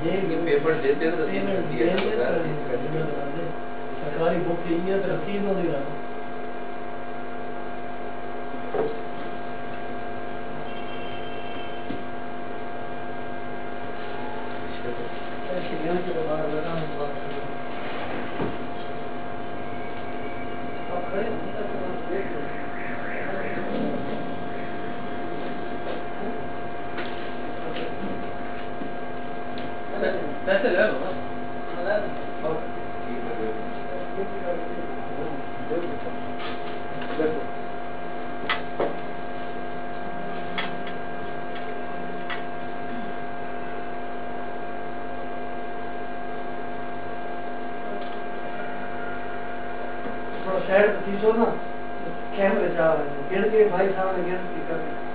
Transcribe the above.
ये पेपर देते तो सरकारी बुक है तरक्की तो नहीं रहा पैसे ले लो शहर तीसो ना कैमरे जा गिन के भाई साहब ने गिन के कर